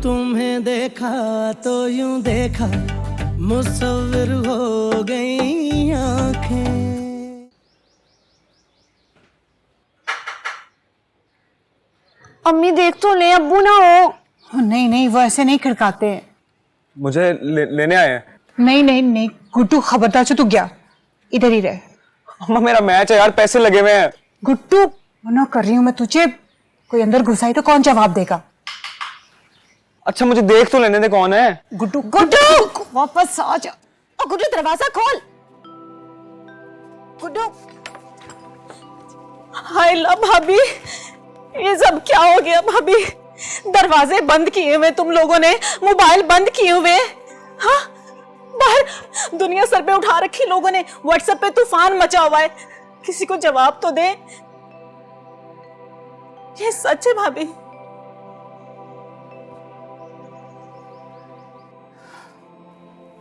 तुम्हें देखा तो यूं देखा, मुसव्विर हो गई आंखें। अम्मी देख तो ले, अब्बू ना हो। नहीं नहीं, वो ऐसे नहीं खड़काते हैं। मुझे लेने आए हैं। नहीं नहीं नहीं गुड्डू, खबरदार से तू गया, इधर ही रहे। अम्मा मेरा मैच है यार, पैसे लगे हुए हैं। गुड्डू मना कर रही हूँ मैं तुझे, कोई अंदर घुसाई तो कौन जवाब देगा। अच्छा मुझे देख तो लेने दे कौन है। गुड्डू गुड्डू वापस आ जा। गुड्डू दरवाजा खोल। गुड्डू, हाय ला भाभी, ये सब क्या हो गया भाभी? दरवाजे बंद किए हुए तुम लोगों ने, मोबाइल बंद किए हुए। हाँ, बाहर दुनिया सर पे उठा रखी लोगों ने, व्हाट्सएप पे तूफान मचा हुआ है। किसी को जवाब तो दे। ये सच है भाभी?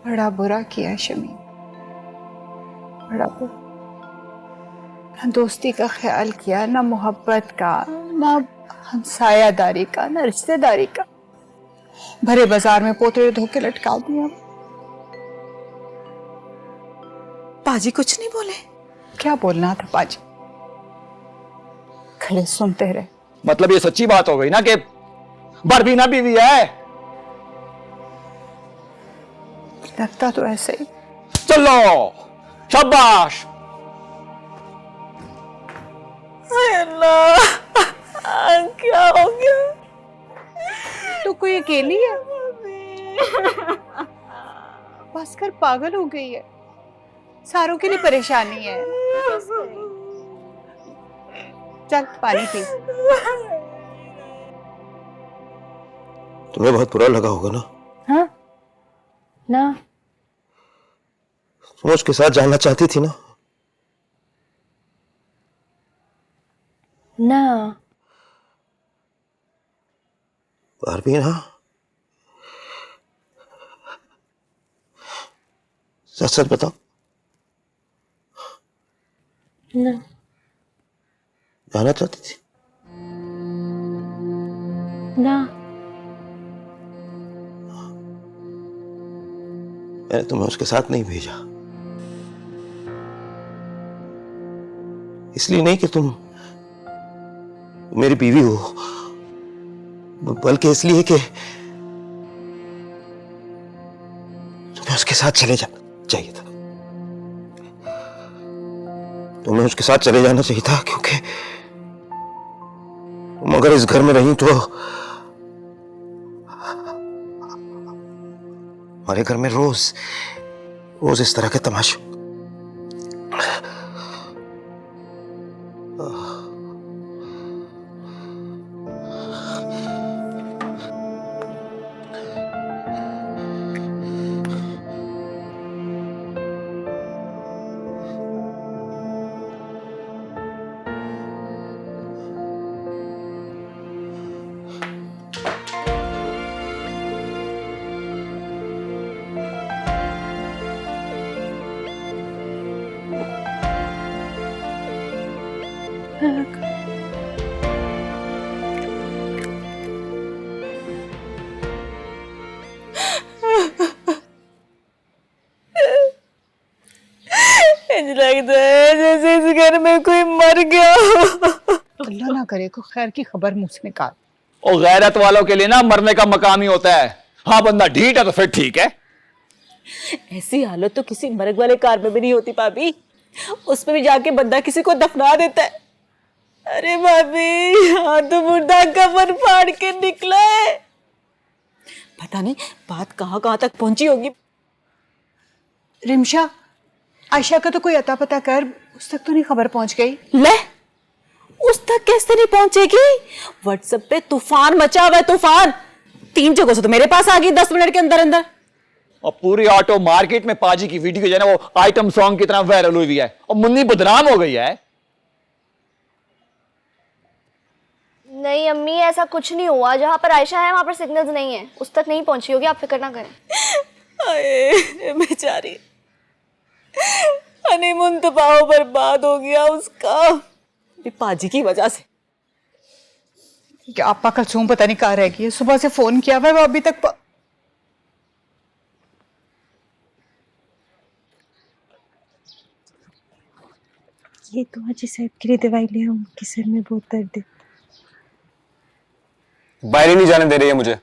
बड़ा बुरा किया शमी, बड़ा बुरा। ना दोस्ती का ख्याल किया, ना मोहब्बत का, ना हमसायादारी का, ना रिश्तेदारी का। भरे बाजार में पोतड़े धोके लटका दिया। पाजी कुछ नहीं बोले? क्या बोलना था पाजी, खड़े सुनते रहे। मतलब ये सच्ची बात हो गई ना कि बरबीना बीवी है? लगता तो ऐसे ही। चलो शाबाश। अल्लाह, क्या हो गया? तो कोई अकेली है? बस कर, पागल हो गई है। सारों के लिए परेशानी है। चल पानी पी। तुम्हें बहुत बुरा लगा होगा ना? हाँ ना, तुम उसके साथ जाना चाहती थी ना? ना बरबीना, सच सच बताओ। ना जाना चाहती थी? ना, मैंने तुम्हें उसके साथ नहीं भेजा, इसलिए नहीं कि तुम मेरी बीवी हो, बल्कि इसलिए कि तुम्हें उसके साथ चले जाना चाहिए था। तुम्हें उसके साथ चले जाना चाहिए था, क्योंकि तुम अगर इस घर में रही तो हमारे घर में रोज रोज इस तरह के तमाशे। लगता है जैसे इस घर में कोई मर गया। अल्लाह ना करे को खैर की खबर मुंह से निकाल। और गैरत वालों के लिए ना मरने का मकाम ही होता है। हाँ बंदा ढीठ है तो फिर ठीक है। ऐसी हालत तो किसी मर्ग वाले कार में भी नहीं होती भाभी, उसमें भी जाके बंदा किसी को दफना देता है। अरे भाभी, यहाँ तो मुर्दा कफन फाड़ के निकला है। पता नहीं बात कहाँ कहाँ तक पहुंची होगी। रिमशा, आयशा का तो कोई अता पता कर, उस तक तो नहीं खबर पहुंच गई? ले, उस तक कैसे नहीं पहुंचेगी? व्हाट्सएप पे तूफान मचा हुआ है, तूफान। 3 जगहों से तो मेरे पास आ गई 10 मिनट के अंदर अंदर। और पूरी ऑटो मार्केट में पाजी की वीडियो जो है ना वो आइटम सॉन्ग की तरह वायरल हुई है और मुन्नी बदनाम हो गई है। नहीं अम्मी, ऐसा कुछ नहीं हुआ। जहाँ पर आयशा है वहाँ पर सिग्नल्स नहीं है, उस तक नहीं पहुंची होगी, आप फिक्र ना करें। अरे बेचारी, हनीमून तो पाओ बर्बाद हो गया उसका, मेरी पाजी की वजह से। कि आपा कलसूम पता नहीं कहाँ रह गई है। सुबह से फोन किया हुआ है, वो अभी तक ये तो आज साहब के लिए दवाई ले आऊं, उनके सर में बहुत दर्द है। बाहर ही नहीं जाने दे रही है मुझे।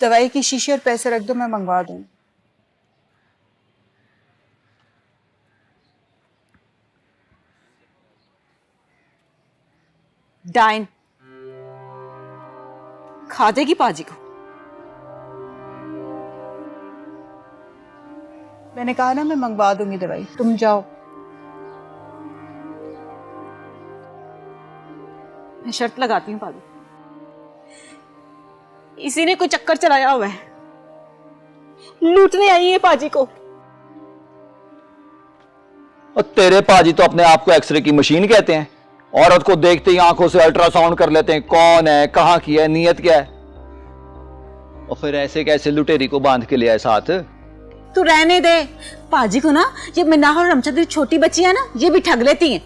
दवाई की शीशी और पैसे रख दो, मैं मंगवा दूँ। डाइन खा देगी पाजी को। मैंने कहा ना मैं मंगवा दूंगी दवाई, तुम जाओ। मैं शर्त लगाती हूँ पाजी, इसी ने कोई चक्कर चलाया हुआ है, लूटने आई है पाजी को। और तेरे पाजी तो अपने आप को एक्सरे की मशीन कहते हैं। औरत को देखते ही आंखों से अल्ट्रासाउंड कर लेते हैं, कौन है, कहां की है, नियत क्या है। और फिर ऐसे कैसे लुटेरी को बांध के लिया है साथ। तू रहने दे पाजी को ना, ये मिनाह और रमचंद्र छोटी बच्ची है ना, ये भी ठग लेती हैं।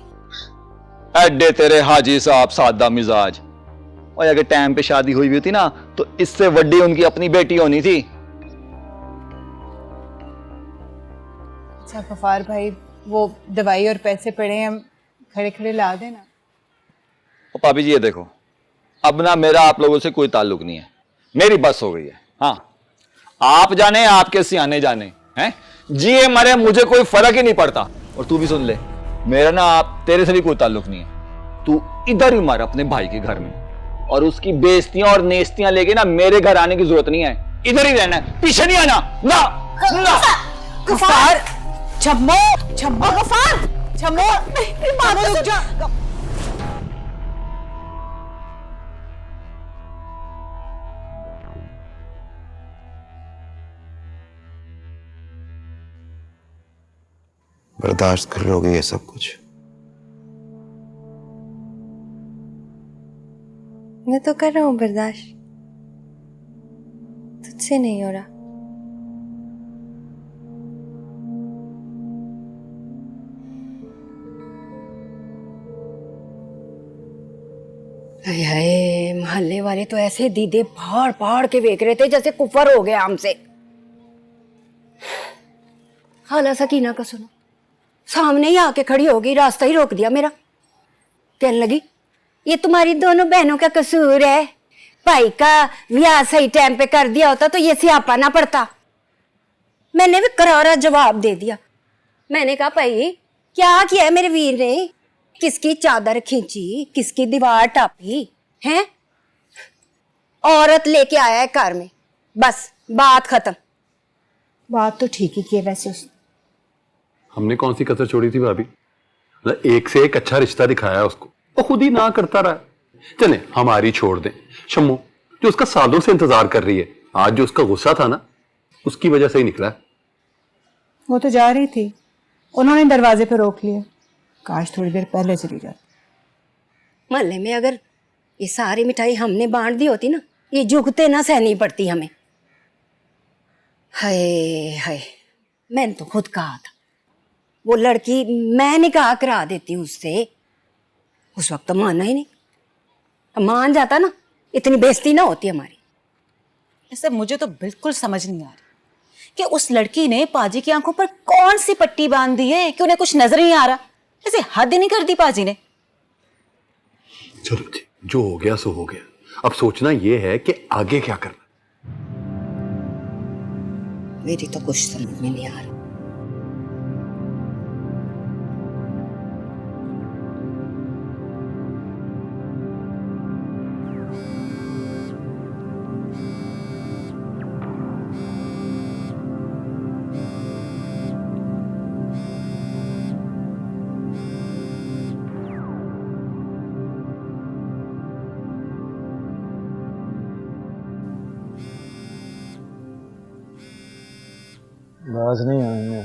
एडे तेरे हाजी साहब सादा मिजाज। और अगर टाइम पे शादी हुई भी होती ना तो इससे बड़ी उनकी अपनी बेटी होनी थी। अच्छा गफार भाई, वो दवाई और पैसे पड़े हैं, खड़े खड़े ला देना। और भाभी जी ये देखो, अब ना मेरा आप लोगों से कोई ताल्लुक नहीं है, मेरी बस हो गई है। हाँ, आप जाने आपके सियाने जाने हैं, जिए मरे मुझे कोई फर्क ही नहीं पड़ता। और तू भी सुन ले, मेरा ना आप तेरे से भी कोई ताल्लुक नहीं है। तू इधर ही मर अपने भाई के घर में, और उसकी बेइज्जतियां और नेस्तियां लेके ना मेरे घर आने की जरूरत नहीं है। इधर ही रहना है, पीछे नहीं आना। ना ना गफार, छम्मो छम्मो, गफार छम्मो, मानो रुक जा। बर्दाश्त कर लोगे ये सब कुछ? मैं तो कर रहा हूँ बर्दाश्त, तुझसे नहीं हो रहा। हाय, मोहल्ले वाले तो ऐसे दीदे फाड़ फाड़ के देख रहे थे जैसे कुफर हो गया हमसे। हाला सकीना का सुनो, सामने ही आके खड़ी हो गई, रास्ता ही रोक दिया मेरा। कहने लगी ये तुम्हारी दोनों बहनों का कसूर है, भाई का ब्याह सही टाइम पे कर दिया होता तो ये सियापा ना पड़ता। मैंने भी करारा जवाब दे दिया। मैंने कहा भाई क्या किया है मेरे वीर ने, किसकी चादर खींची, किसकी दीवार टापी है, औरत लेके आया है घर में, बस बात खत्म। बात तो ठीक ही की है वैसे उसने। हमने कौन सी कसर छोड़ी थी भाभी? मतलब एक से एक अच्छा रिश्ता दिखाया है उसको, वो खुद ही ना करता रहा। चले हमारी छोड़ दें, शम्मो जो उसका सालों से इंतजार कर रही है, आज जो उसका गुस्सा था ना उसकी वजह से ही निकला है। वो तो जा रही थी, उन्होंने दरवाजे पे रोक लिया, काश थोड़ी देर पहले चली जाती। मोहल्ले में अगर ये सारी मिठाई हमने बांट दी होती ना, ये जुगते ना सहनी पड़ती हमें। हाय हाय, मैंने तो खुद कहा था वो लड़की मैं निकाह करा देती हूँ उससे, उस वक्त तो माना ही नहीं। अब मान जाता ना, इतनी बेइज्जती ना होती हमारी। ऐसे मुझे तो बिल्कुल समझ नहीं आ रही कि उस लड़की ने पाजी की आंखों पर कौन सी पट्टी बांध दी है कि उन्हें कुछ नजर नहीं आ रहा। ऐसे हद ही नहीं कर दी पाजी ने। चलो जी, जो हो गया सो हो गया। अब सोचना ये है कि आगे क्या करना। मेरी तो कुछ समझ में नहीं आ रहा। बाज नहीं आएंगे।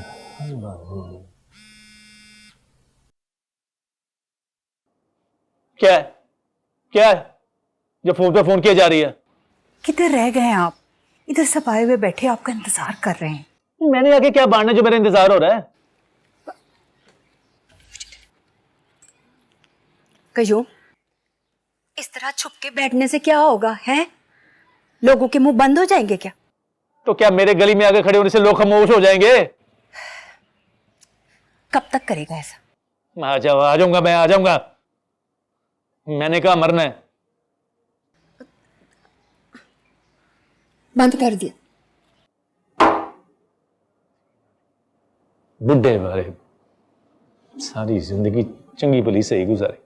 क्या है, क्या है जो फोन पे फोन किया जा रही है? किधर रह गए हैं आप? इधर सब आए हुए बैठे आपका इंतजार कर रहे हैं। मैंने आगे क्या बांटना जो मेरा इंतजार हो रहा है? कयूम, इस तरह छुप के बैठने से क्या होगा है? लोगों के मुंह बंद हो जाएंगे क्या? तो क्या मेरे गली में आगे खड़े होने से लोग खामोश हो जाएंगे? कब तक करेगा ऐसा? आ जाऊंगा, मैं आ जाऊंगा। मैंने कहा मरना है। बंद कर दिया। बुढ़े वाले सारी जिंदगी चंगी भली सही गुजारी,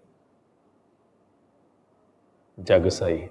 जग सही।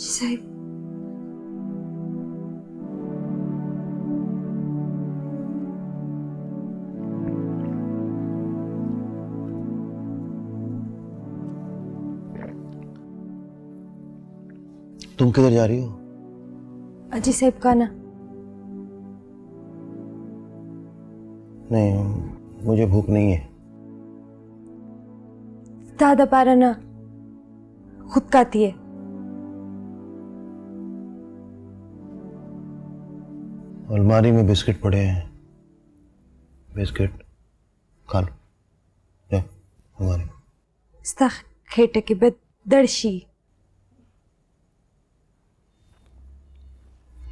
साहब, तुम किधर जा रही हो? अजी साहब का ना। नहीं, मुझे भूख नहीं है। दादा पारा ना खुद खाती है। अलमारी में बिस्किट पड़े हैं, बिस्किट खा लो। जा अलमारी में। स्ता खेटे के बद दर्शी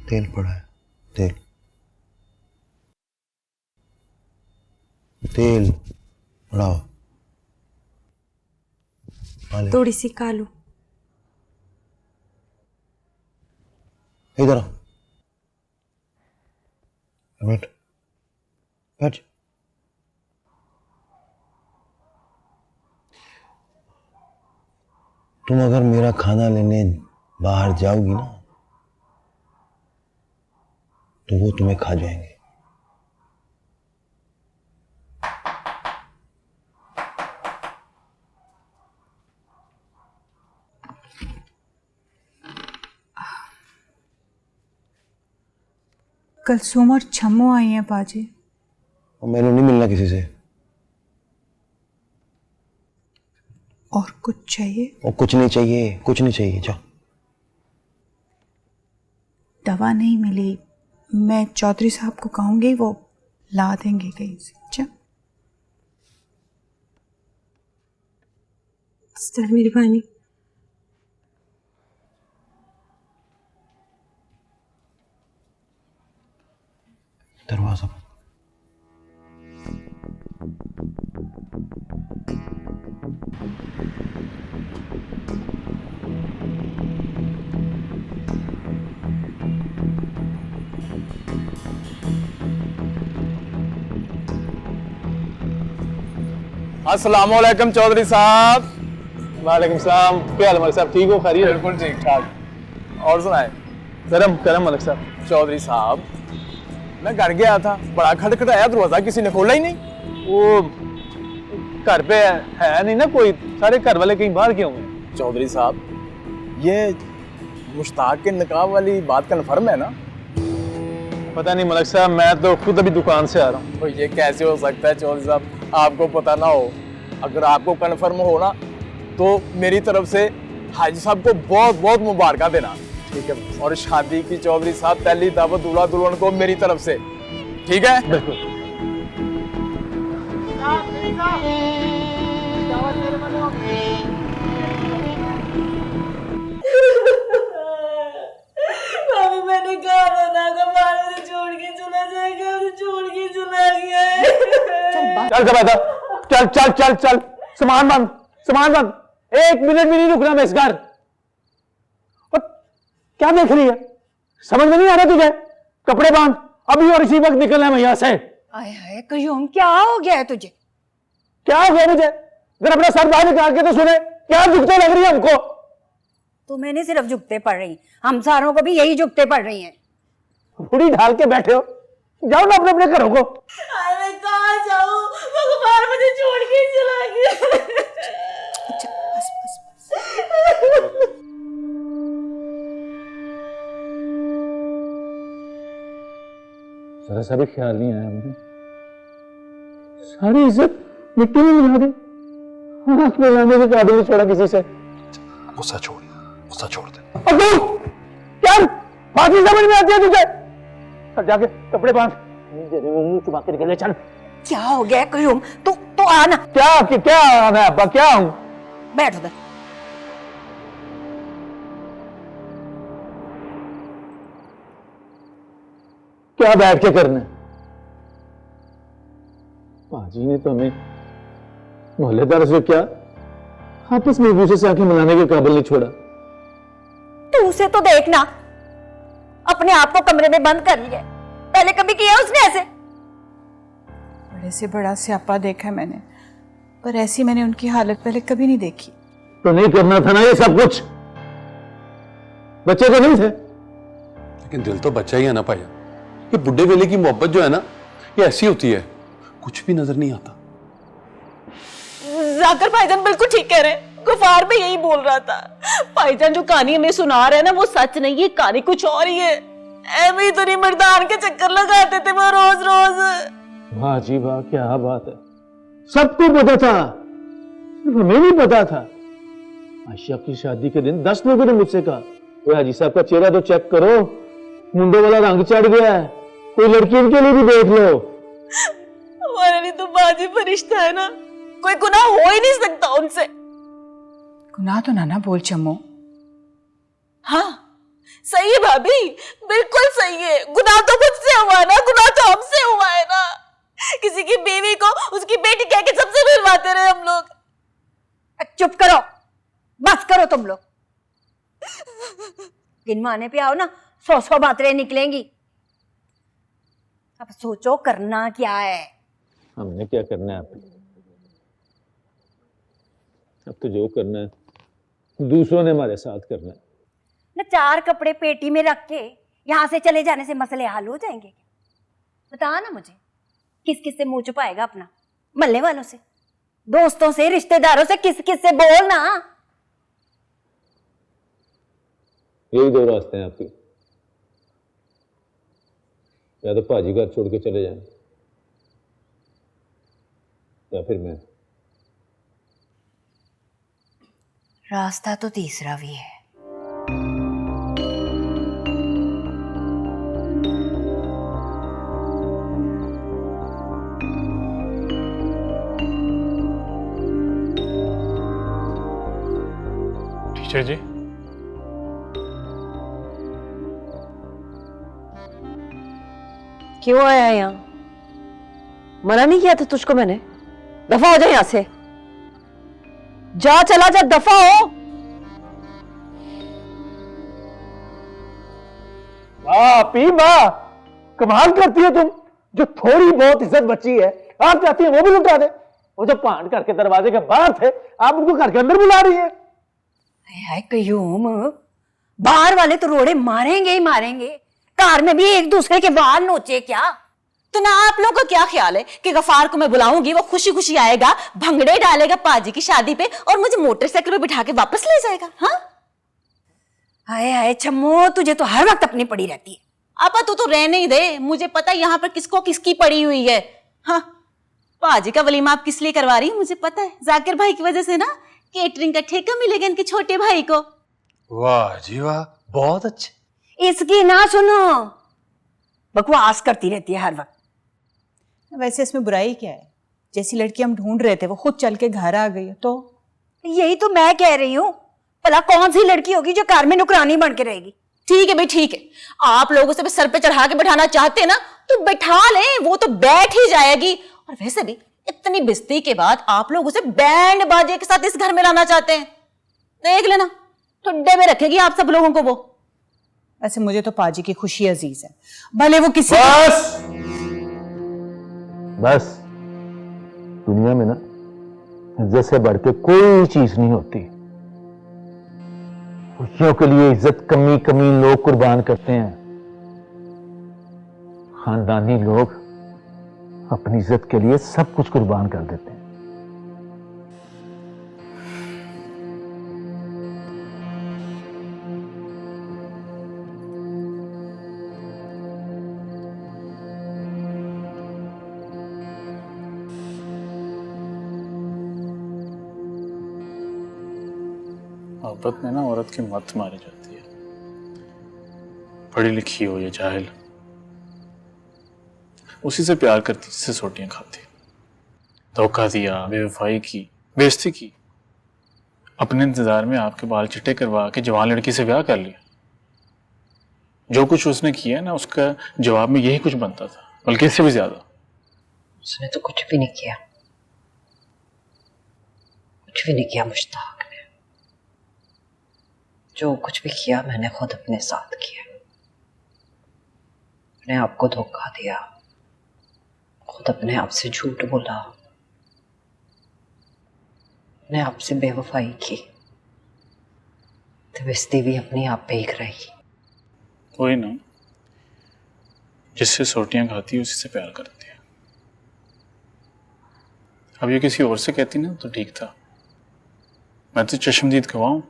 तेल पड़ा है, तेल तेल बढ़ाओ। थोड़ी सी कालू। इधर आओ, बैठ बैठ। तुम अगर मेरा खाना लेने बाहर जाओगी ना तो वो तुम्हें खा जाएंगे। कलसूम और छम्मू आई हैं पाजी। और मैंने नहीं मिलना किसी से। और कुछ चाहिए? और कुछ नहीं चाहिए, कुछ नहीं चाहिए। जाओ। दवा नहीं मिली, मैं चौधरी साहब को कहूंगी, वो ला देंगे कहीं से। सर मेहरबानी। दरवाजा बंद। अस्सलाम वालेकुम चौधरी साहब। वालेकुम सलाम। क्या हाल मलिक साहब, ठीक हो? खैरियत? बिल्कुल ठीक ठाक। और सुनाए? करम करम मलिक साहब। चौधरी साहब, मैं घर गया था, बड़ा खटखटाया दरवाजा, किसी ने खोला ही नहीं। वो घर पे है नहीं ना कोई, सारे घर वाले कहीं बाहर क्यों हैं? चौधरी साहब, ये मुश्ताक के निकाह वाली बात कन्फर्म है ना? पता नहीं मलिक साहब, मैं तो खुद अभी दुकान से आ रहा हूँ। तो ये कैसे हो सकता है चौधरी साहब, आपको पता ना हो? अगर आपको कन्फर्म हो ना तो मेरी तरफ से हाजी साहब को बहुत बहुत मुबारक देना। ठीक है। और शादी की चौधरी साहब पहली दावत दूल्हा दुल्हन को मेरी तरफ से, ठीक है? बिल्कुल। भाभी मैंने कहा था ना कि बाहर मुझे छोड़ के चला जाएगा, मुझे छोड़ के चला गया है। चल जब चल चल चल चल, सामान बंद, सामान बंद। एक मिनट भी नहीं रुकना मैं इस घर। और क्या देख रही है, समझ में नहीं आ रहा तुझे? कपड़े बांध, अभी और इसी वक्त निकलना है यहाँ से। आय हाय कयूम, क्या हो गया है तुझे? क्या हो गया मुझे? जरा अपना सर बाहर निकाल के तो सुने, क्या झुकते लग रही है हमको? तुम्हें नहीं सिर्फ झुकते पड़ रही, हम सारों को भी यही झुकते पड़ रही हैं। बुढ़ी ढाल के बैठे हो, जाओ ना अपने अपने घरों को। मैं कहाँ जाऊँ, वो बाहर मुझे छोड़ के चला गया। जरा सा भी ख्याल नहीं आया मुझे। सारी इज्जत मिट्टी में मिला दी। हाथ मिलाने के काबिल नहीं छोड़ा किसी से। गुस्सा छोड़, गुस्सा छोड़ दे। और तू क्या बात ही समझ में आती है तुझे? चल जाके कपड़े बांध, मुंह चुपा के निकल चल। क्या हो गया क्यूम? तो आना। क्या आना अब्बा, क्या हूं? बैठ उधर। क्या बैठ के करना है? पाजी ने तो हमें मोहल्लेदार से क्या आपस में एक दूसरे से आंखें मिलाने के काबिल नहीं छोड़ा। तू उसे तो देखना, अपने आप को कमरे में बंद कर लिया। पहले कभी किया उसने ऐसे? बड़े से बड़ा स्यापा देखा मैंने, पर ऐसी मैंने उनकी हालत पहले कभी नहीं देखी। तो नहीं करना था ना ये सब कुछ, बच्चे तो नहीं थे। लेकिन दिल तो बच्चा ही है ना भैया। ये बुढ़े वेले की मोहब्बत जो है ना, ये ऐसी होती है, कुछ भी नजर नहीं आता। जाकर भाईजान बिल्कुल ठीक कह रहे हैं, गुफार भी यही बोल रहा था। भाईजान जो कहानी हमें सुना रहे हैं ना, वो सच नहीं, ये कहानी कुछ और ही है। एमी तो नहीं मर्दान के चक्कर लगाते थे वो रोज रोज। वाह जी वाह, क्या बात है। सबको पता था, सिर्फ हमें नहीं पता था। आयशा की शादी के दिन 10 लोगों ने मुझसे कहा, ओए हाजी साहब का चेहरा तो चेक करो, मुंडे वाला रंग चढ़ गया है, कोई लड़की इनके लिए भी देख लो। हमारे लिए तो बाजी फरिश्ता है ना, कोई गुनाह हो ही नहीं सकता उनसे। गुनाह तो नाना बोल चमो। हाँ सही है भाभी, बिल्कुल सही है। गुनाह तो मुझसे हुआ ना, गुनाह तो हमसे हुआ है ना। किसी की बीवी को उसकी बेटी कह के सबसे मिलवाते रहे हम लोग। चुप करो, बस करो तुम लोग। गिनवाने पे आओ ना, 100 बातें निकलेंगी। अब सोचो करना क्या है। हमने क्या करना है? अब तो जो करना है दूसरों ने हमारे साथ करना है न। 4 कपड़े पेटी में रख के यहां से चले जाने से मसले हल हो जाएंगे? बता ना मुझे, किस किस से मुंह छुपाएगा अपना? मल्ले वालों से, दोस्तों से, रिश्तेदारों से, किस किस से बोलना। यही 2 रास्ते हैं आपके, या तो भाजी घर छोड़ के चले जाएं, या फिर मैं। रास्ता तो तीसरा भी है। टीचर जी, क्यों आया यहाँ? मना नहीं किया था तुझको मैंने? दफा हो जा यहाँ से, जा, चला जा, दफा हो। पी माँ, कमाल करती है तुम। जो थोड़ी बहुत इज्जत बची है आप चाहती है वो भी लुटा दे। वो जो पान करके दरवाजे के बाहर थे, आप उनको घर के अंदर बुला रही है। हाय कयूम, बाहर वाले तो रोड़े मारेंगे ही मारेंगे, कार में भी एक दूसरे के बाल नोचे क्या? तो ना आप लोगों का क्या ख्याल है कि गफार को मैं बुलाऊंगी, वो खुशी खुशी आएगा, भंगड़े डालेगा पाजी की शादी पे और मुझे मोटरसाइकिल पे बिठा के वापस ले जाएगा? हाँ हाय हाय छम्मो, तुझे तो हर वक्त अपनी पड़ी रहती है। आपा तू तो रहने ही दे, मुझे पता है यहाँ पर किसको किसकी पड़ी हुई है। हाँ पाजी का वलीमा आप किस लिए करवा रही है मुझे पता है, जाकिर भाई की वजह से ना। केटरिंग का ठेका मिलेगा इनके छोटे भाई को। वाह जी वाह, बहुत अच्छे। इसकी ना सुनो, बकवास करती रहती है हर वक्त। वैसे इसमें बुराई क्या है? जैसी लड़की हम ढूंढ रहे थे वो खुद चल के घर आ गई, तो यही तो मैं कह रही हूँ, भला कौन सी लड़की होगी जो कार में नुकरानी बन के रहेगी? ठीक है भाई ठीक है, आप लोग उसे सर पे चढ़ा के बैठाना चाहते हैं ना तो बैठा लें, वो तो बैठ ही जाएगी। और वैसे भी इतनी बेइज्जती के बाद आप लोग उसे बैंड बाजे के साथ इस घर में लाना चाहते हैं। देख लेना ठुड्डे में रखेगी आप सब लोगों को वो। वैसे मुझे तो पाजी की खुशी अजीज है, भले वो किसी बस दुनिया में ना इज्जत से बढ़ के कोई चीज नहीं होती। खुशियों के लिए इज्जत कमी कमी लोग कुर्बान करते हैं। खानदानी लोग अपनी इज्जत के लिए सब कुछ कुर्बान कर देते हैं। मोहब्बत में ना औरत की मत मारी जाती है, पढ़ी लिखी हो या जाहिल, उसी से प्यार करती जिससे सोटियां खाती। धोखा दिया, बेवफाई की, बेइज्जती की, अपने इंतजार में आपके बाल चिट्टे करवा के जवान लड़की से ब्याह कर लिया। जो कुछ उसने किया ना, उसका जवाब में यही कुछ बनता था, बल्कि इससे भी ज्यादा। उसने तो कुछ भी नहीं किया, कुछ भी नहीं किया मुश्ताक ने। जो कुछ भी किया मैंने खुद अपने साथ किया। अपने आप को धोखा दिया, खुद अपने आप से झूठ बोला, अपने आप से बेवफाई की, तो बेइज्जती भी अपने आप पे ही कराई। वही ना, जिससे सोटियां खाती है उसी से प्यार करती है। अब ये किसी और से कहती ना तो ठीक था, मैं तो चश्मदीद गवाह हूं।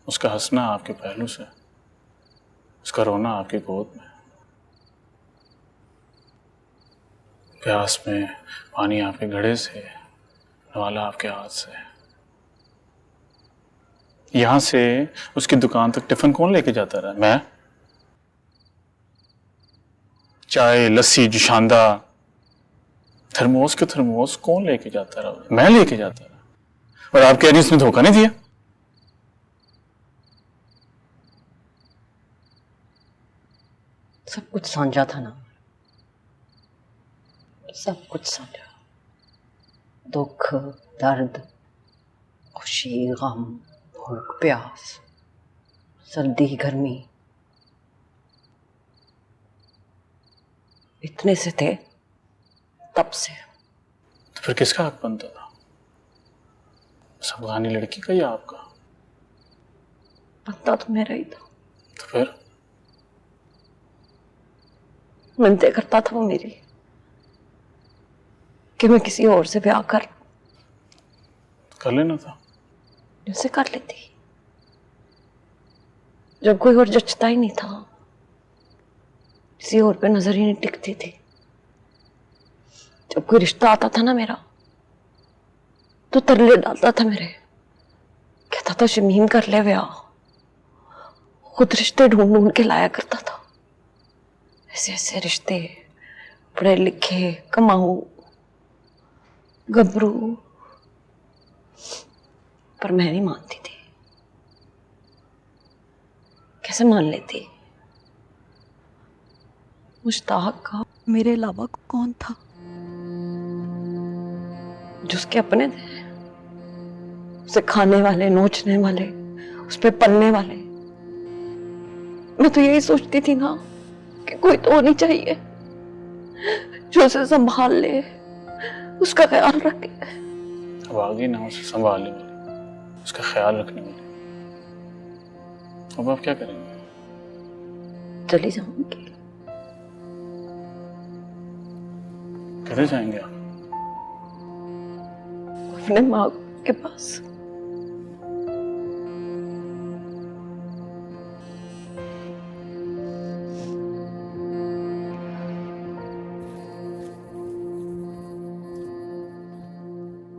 उसका हंसना आपके पहलू से, उसका रोना आपकी गोद में, प्यास में पानी आपके घड़े से, नवाला आपके हाथ से। यहां से उसकी दुकान तक टिफिन कौन लेके जाता रहा? मैं। चाय, लस्सी, जुशांदा, थर्मोस के थर्मोस कौन लेके जाता रहा? मैं लेके जाता रहा। और आप कह रही उसने धोखा नहीं दिया? सब कुछ साझा था ना, सब कुछ साझा। दुख, दर्द, खुशी, गम, भूख, प्यास, सर्दी, गर्मी, इतने से थे तब से। तो फिर किसका हक बनता था? उस अफगानी लड़की का या आपका? बनता तो मेरा ही था। तो फिर मिन्नतें करता था वो मेरी कि मैं किसी और से ब्याह कर लेना था। उसे कर लेती जब कोई और जचता ही नहीं था, किसी और पे नजर ही नहीं टिकती थी। जब कोई रिश्ता आता था ना मेरा, तो तरले डालता था मेरे, कहता था शमीम कर ले ब्याह। खुद रिश्ते ढूंढ ढूंढ के लाया करता था, ऐसे ऐसे रिश्ते, पढ़े लिखे, कमाऊ, गबरू। पर मैं नहीं मानती थी। कैसे मान लेती? मुश्ताक का मेरे अलावा कौन था जो उसके अपने थे, उसे खाने वाले, नोचने वाले, उस पे पलने वाले। मैं तो यही सोचती थी ना कि कोई तो होनी चाहिए जो उसे संभाल ले, उसका ख्याल रखे। अब आ गई ना उसे संभालने वाली, उसका ख्याल रखने वाली। अब आप क्या करेंगे? चली जाऊंगी। किधर जाएंगे आप? अपने माँ के पास।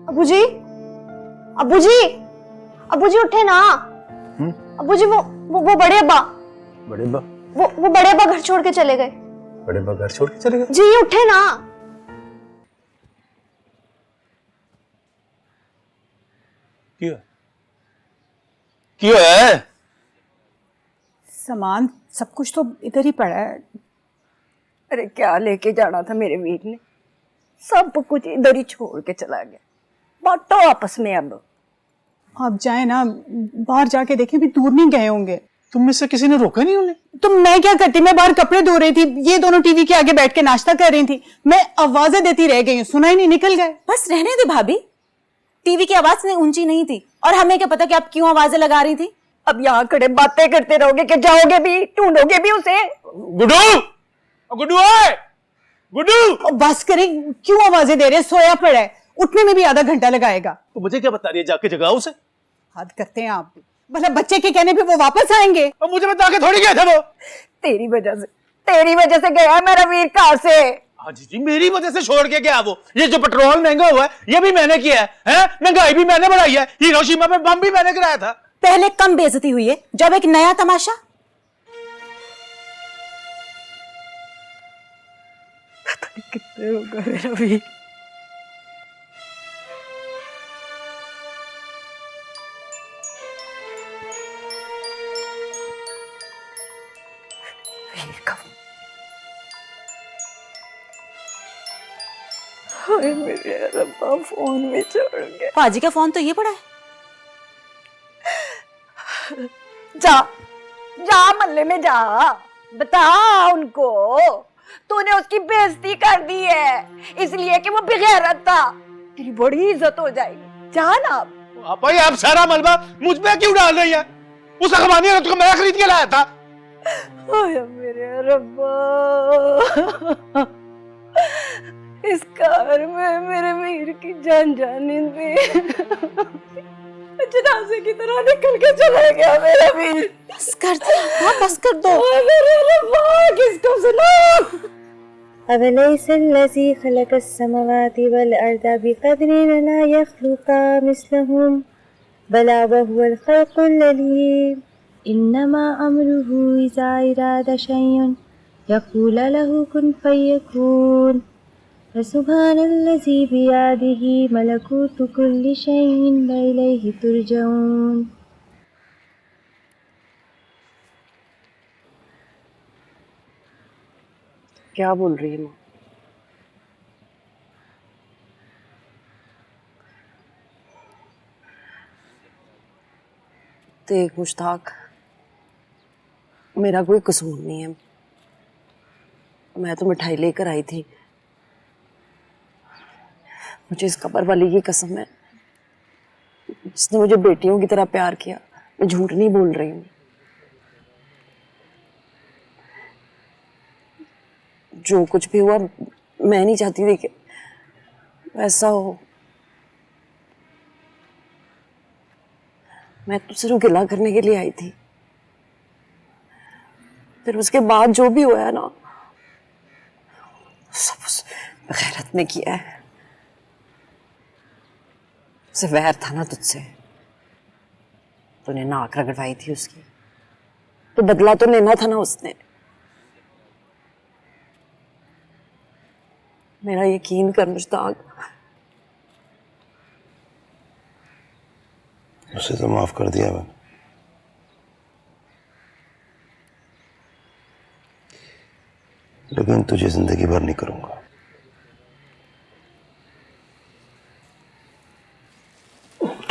अबू जी, अबू जी, अबू जी उठे ना। अबू जी, वो बड़े अब्बा, बड़े अब्बा, वो बड़े अब्बा घर छोड़ के चले गए। बड़े अब्बा घर छोड़ के चले गए? जी उठे ना। क्यों है? सामान सब कुछ तो इधर ही पड़ा है। अरे क्या लेके जाना था मेरे वीर ने, सब कुछ इधर ही छोड़ के चला गया। बांटो आपस में। अब आप जाए ना, बाहर जाके देखें, भी दूर नहीं गए होंगे। तुम में से किसी ने रोका नहीं उन्हें? तो मैं क्या करती, मैं बाहर कपड़े धो रही थी, ये दोनों टीवी के आगे बैठ के नाश्ता कर रही थी। मैं आवाजें देती रह गई हूँ, सुना ही नहीं, निकल गए। बस रहने दे भाभी, टीवी की आवाज इतनी ऊंची नहीं थी, और हमें क्या पता कि आप क्यों आवाजें लगा रही थी। अब यहाँ खड़े बातें करते रहोगे कि जाओगे भी, ढूंढोगे भी उसे? गुड्डू, गुड्डू है, गुड्डू। बस करें, क्यों आवाजें दे रहे? सोया पड़ा है, उठने में भी आधा घंटा लगाएगा। तो मुझे क्या बता रही है? जाके जगाओ उसे। हद करते हैं आप। मतलब बच्चे के कहने पे वो वापस आएंगे? और मुझे बता के थोड़ी गया था वो। तेरी वजह से गया मेरा वीर कार से। हाँ जी, मेरी वजह से छोड़ के गया वो। ये जो पेट्रोल महंगा हुआ है ये भी मैंने किया है? महंगाई भी मैंने बढ़ाई है, हिरोशिमा पे बम भी मैंने गिराया था। पहले कम बेइज्जती हुई है, जब एक नया तमाशा। पता नहीं कितने होगा मेरा भी। मेरे रब्बा, फोन भी छोड़ गया। पाजी का फोन तो ये पड़ा है। जा जा मल्ले में जा, बता उनको तूने उसकी बेइज्जती कर दी है इसलिए कि वो बेगैरत था। तेरी बड़ी इज्जत हो जाएगी, जा ना। भाई आप सारा मलबा मुझ पे क्यों डाल रही है? उस अखबानी औरत को मैं खरीद के लाया था। ओए मेरे रब्बा, इस कार में मेरे वीर की जान जाने दे। जनाजे की तरह निकल के चला गया मेरा वीर। बस कर दो, हाँ बस कर दो। मेरे रब्बा, किसको सुनाऊं? अवलैसल्लज़ी खलक़स्समावाति वल अर्दा बिक़दरिन ला यख़्लुक़ु मिस्लहुम बला वहुवल ख़ल्क़ुल अलीम इन्नमा अम्रुहु इज़ा अरादा शैअन यक़ूलु लहु कुन फ़यकून फसुब्हानल्लज़ी बियदिही मलकूतु कुल्लि शैइन व इलैहि तुरजऊन। क्या बोल रही है माँ? देख मुश्ताक, मेरा कोई कसूर नहीं है। मैं तो मिठाई लेकर आई थी। मुझे इस कबर वाली की कसम है, जिसने मुझे बेटियों की तरह प्यार किया, मैं झूठ नहीं बोल रही हूँ। जो कुछ भी हुआ मैं नहीं चाहती थी कि वैसा हो। मैं तुझसे गिला करने के लिए आई थी, फिर उसके बाद जो भी हुआ है ना, सब उस बेगैरत ने किया है। उसे वैर था ना तुझसे, तूने नाक रगड़वाई थी उसकी, तो बदला तो लेना था ना उसने। मेरा यकीन कर मुश्ताक, उसे तो माफ कर दिया मैंने, लेकिन तुझे जिंदगी भर नहीं करूंगा।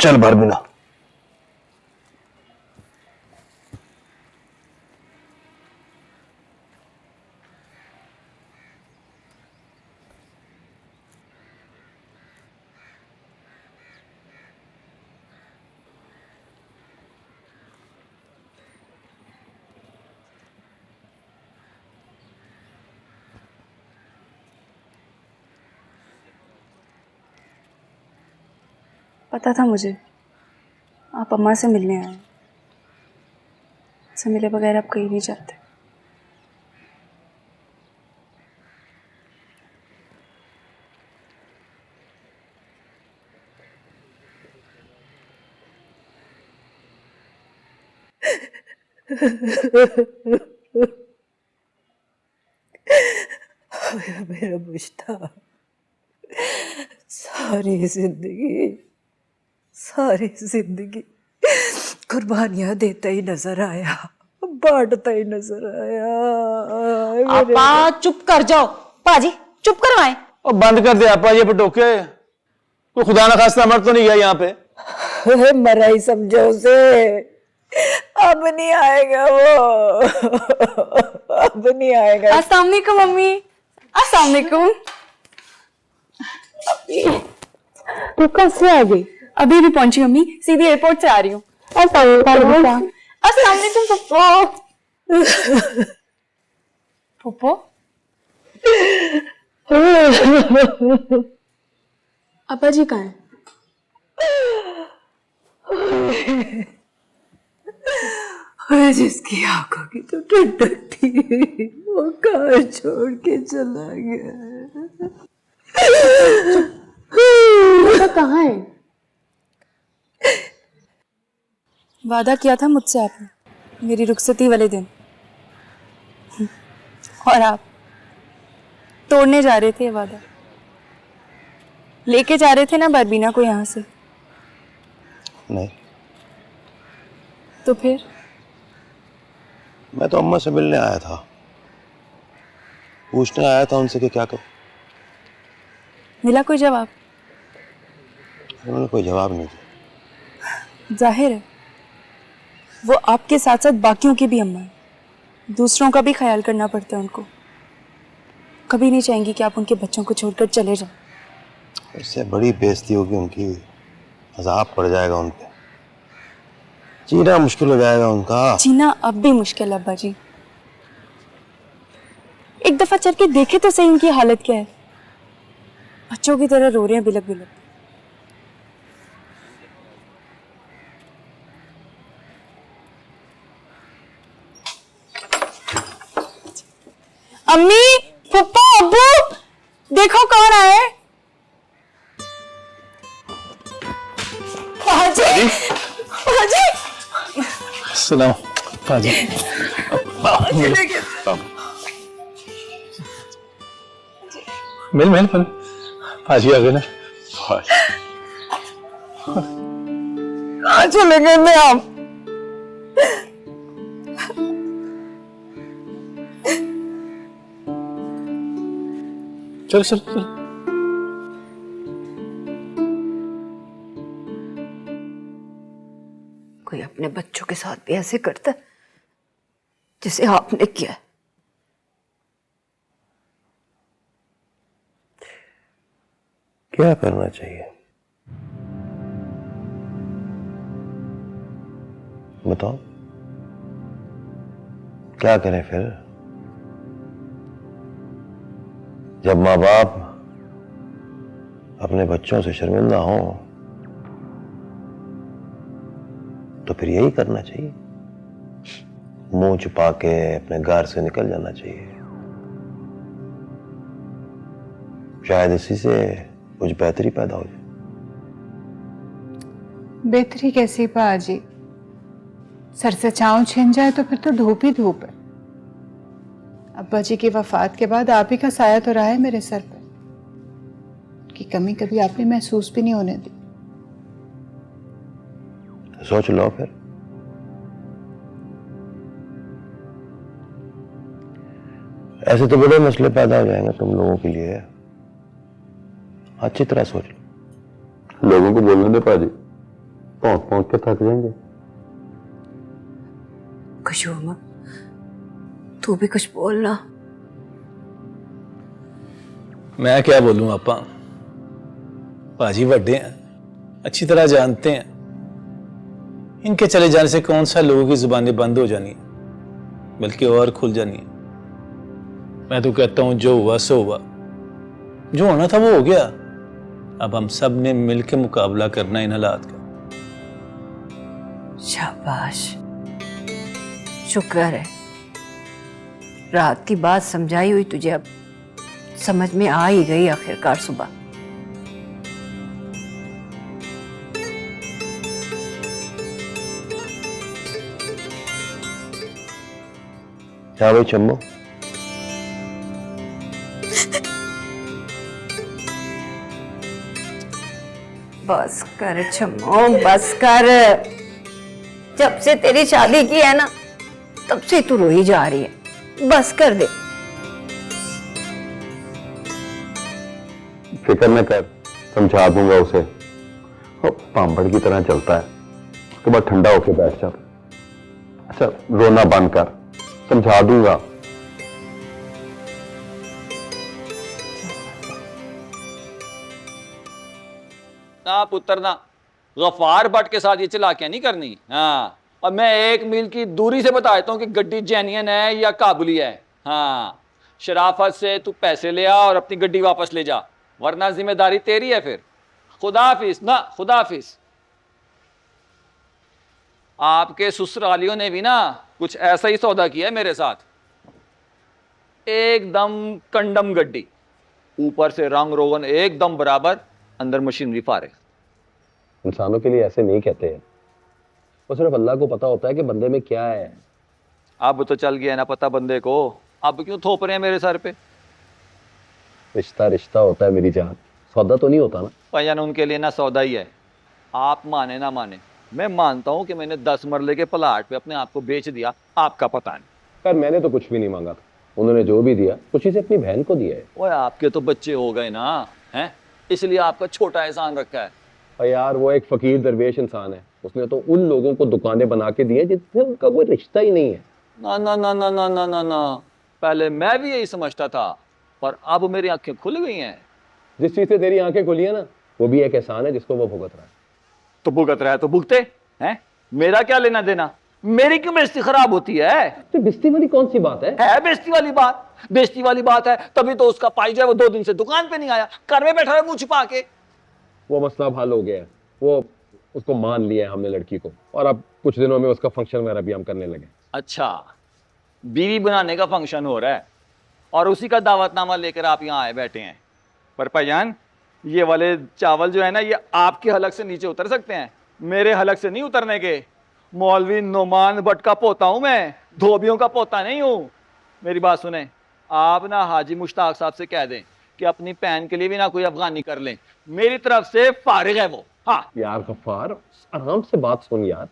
चल बारबिना। पता था मुझे आप अम्मा से मिलने आए। से मिले बगैर आप कहीं नहीं जाते। मेरा मुश्ताक, सारी जिंदगी कुर्बानियां देता ही नजर आया, बांटता ही नजर आया। आपा चुप कर जाओ, पाजी चुप करवाएं। और बंद कर दे आपा ये पटोके, कोई खुदा ना खास्ता मर तो नहीं गया यहाँ पे। मरा ही समझो उसे, अब नहीं आएगा वो, अब नहीं आएगा। अस्सलाम वालेकुम मम्मी। अस्सलाम वालेकुम। तू कब से आ गई? अभी भी पहुंची मम्मी, सीधी एयरपोर्ट से आ रही हूँ। अस्सलाम वालेकुम पप्पो। अपा जी कहाँ हैं? और जिसकी आंखों की तो ठंडक थी वो कार छोड़ के चला गया। कहाँ है? वादा किया था मुझसे आपने मेरी रुखसती वाले दिन, और आप तोड़ने जा रहे थे ये वादा। लेके जा रहे थे ना बरबीना को यहाँ से। नहीं, तो फिर? मैं तो अम्मा से मिलने आया था, पूछने आया था उनसे कि क्या करूं। मिला कोई जवाब? उन्होंने कोई जवाब नहीं दिया। जाहिर है वो आपके साथ साथ बाकियों की भी अम्मा है, दूसरों का भी ख्याल करना पड़ता है उनको। कभी नहीं चाहेंगी कि आप उनके बच्चों को छोड़कर चले जाएं। इससे बड़ी बेइज्जती होगी उनकी, अजाब पड़ जाएगा उन पे, जीना मुश्किल हो जाएगा उनका। जीना अब भी मुश्किल है अब्बा जी। एक दफा चल के देखे तो सही उनकी हालत क्या है। बच्चों की तरह रो रहे हैं बिलक बिलक। अम्मी, पप्पा, अब्बू, देखो कौन आए। पाजी, पाजी। सुनाओ पाजी। मिल मिल मिल, पाजी आ गए ना। कहाँ चले गए थे आप? चल चल चल। कोई अपने बच्चों के साथ भी ऐसे करता है जिसे आपने किया है। क्या करना चाहिए बताओ, क्या करें फिर? जब माँ बाप अपने बच्चों से शर्मिंदा हों तो फिर यही करना चाहिए, मुंह छुपा के अपने घर से निकल जाना चाहिए। शायद इसी से कुछ बेहतरी पैदा हो जाए। बेहतरी कैसी पाजी? सर से छांव छिन जाए तो फिर तो धूप ही धूप है। अब्बा जी की वफात के बाद आप ही का साया तो रहा है मेरे सर पे, कि कमी कभी आपने महसूस भी नहीं होने दी। सोच लो फिर। ऐसे तो बड़े मसले पैदा हो जाएंगे तुम लोगों के लिए, अच्छी तरह सोच लो। लोगों को बोलने दे पाजी, पहुंच पहुंच के थक जाएंगे। खुशबू, तू भी कुछ बोलना। मैं क्या बोलूं आपा, पाजी बड़े हैं, अच्छी तरह जानते हैं इनके चले जाने से कौन सा लोगों की जुबानें बंद हो जानी है, बल्कि और खुल जानी है। मैं तो कहता हूं जो हुआ सो हुआ, जो होना था वो हो गया। अब हम सब ने मिलकर मुकाबला करना इन हालात का। शाबाश, शुक्र है रात की बात समझाई हुई तुझे अब समझ में आ ही गई आखिरकार सुबह। क्या भाई चम्मो, बस कर छम्मो, बस कर। जब से तेरी शादी की है ना तब से तू रोई जा रही है, बस कर दे। फिक्र न कर, समझा दूंगा उसे। वो पांबड़ की तरह चलता है, उसके बाद ठंडा होके बैठ जा। अच्छा रोना बंद कर, समझा दूंगा। ना पुत्र ना, गफार भट्ट के साथ ये चालाकियां नहीं करनी। हाँ, और मैं 1 मील की दूरी से बता देता हूं कि गड्डी जैनियन है या काबुली है। हाँ, शराफत से तू पैसे ले आ और अपनी गड्डी वापस ले जा, वरना जिम्मेदारी तेरी है फिर। खुदा हाफिज ना, खुदा हाफिज। आपके ससुरालियों ने भी ना कुछ ऐसा ही सौदा किया है मेरे साथ। एकदम कंडम गड्डी, ऊपर से रंग रोगन एकदम बराबर, अंदर मशीनरी फारे। इंसानों के लिए ऐसे नहीं कहते हैं, वो सिर्फ अल्लाह को पता होता है कि बंदे में क्या है। अब तो चल गया ना पता बंदे को, अब क्यों थोप रहे हैं मेरे सर पे? रिश्ता रिश्ता होता है मेरी जान, सौदा तो नहीं होता ना। भैया उनके लिए ना सौदा ही है, आप माने ना माने। मैं मानता हूं कि मैंने 10 मरले के प्लाट पे अपने आप को बेच दिया, आपका पता नहीं। पर मैंने तो कुछ भी नहीं मांगा था, उन्होंने जो भी दिया खुशी से अपनी बहन को दिया है। ओए आपके तो बच्चे हो गए ना, हैं? इसलिए आपका छोटा एहसान रखा है। और यार वो एक फकीर दरवेश इंसान है, उसने तो उन लोगों को दुकानें बना के दी है जिससे उनका कोई रिश्ता ही नहीं है। ना ना ना ना ना ना ना ना, पहले मैं भी यही समझता था, पर अब मेरी आंखें खुल गई हैं। जिस चीज से तेरी आंखें खुली है ना, वो भी एक एहसान है जिसको वो भुगत रहा है। तो भुगत रहा है तो भुगते हैं, मेरा क्या लेना देना? मेरी क्यों बेइज्जती खराब होती है? तो बेइज्जती वाली कौन सी बात है बेइज्जती वाली बात? बेइज्जती वाली बात है तभी तो उसका पाई जो है वो 2 दिन से दुकान पे नहीं आया, घर में बैठा है मुंह छिपा के। वो मसला हल हो गया है, वो उसको मान लिया है हमने लड़की को, और अब कुछ दिनों में उसका फंक्शन वगैरह भी हम करने लगे। अच्छा, बीवी बनाने का फंक्शन हो रहा है और उसी का दावतनामा लेकर आप यहाँ आए बैठे हैं। पर भाईजान, ये वाले चावल जो है ना, ये आपके हलक से नीचे उतर सकते हैं, मेरे हलक से नहीं उतरने के। मौलवी नोमान भट्ट का पोता हूं मैं, धोबियों का पोता नहीं हूं। मेरी बात सुने, आप ना हाजी मुश्ताक साहब से कह दें कि अपनी बहन के लिए भी ना कोई अफगानी कर लें, मेरी तरफ से फारिग है वो। हाँ यार गफ्फार, आराम से बात सुन यार।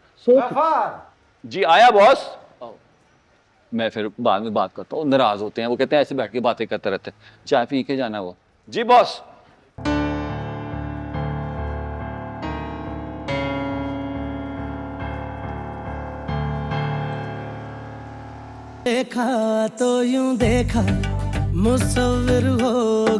जी आया बॉस। मैं फिर बाद में बात करता हूँ, नाराज होते हैं वो, कहते हैं ऐसे बैठ के बातें करते रहते हैं, चाय पी के जाना वो। जी बॉस। देखा तो यूं देखा, मुसव्विर हो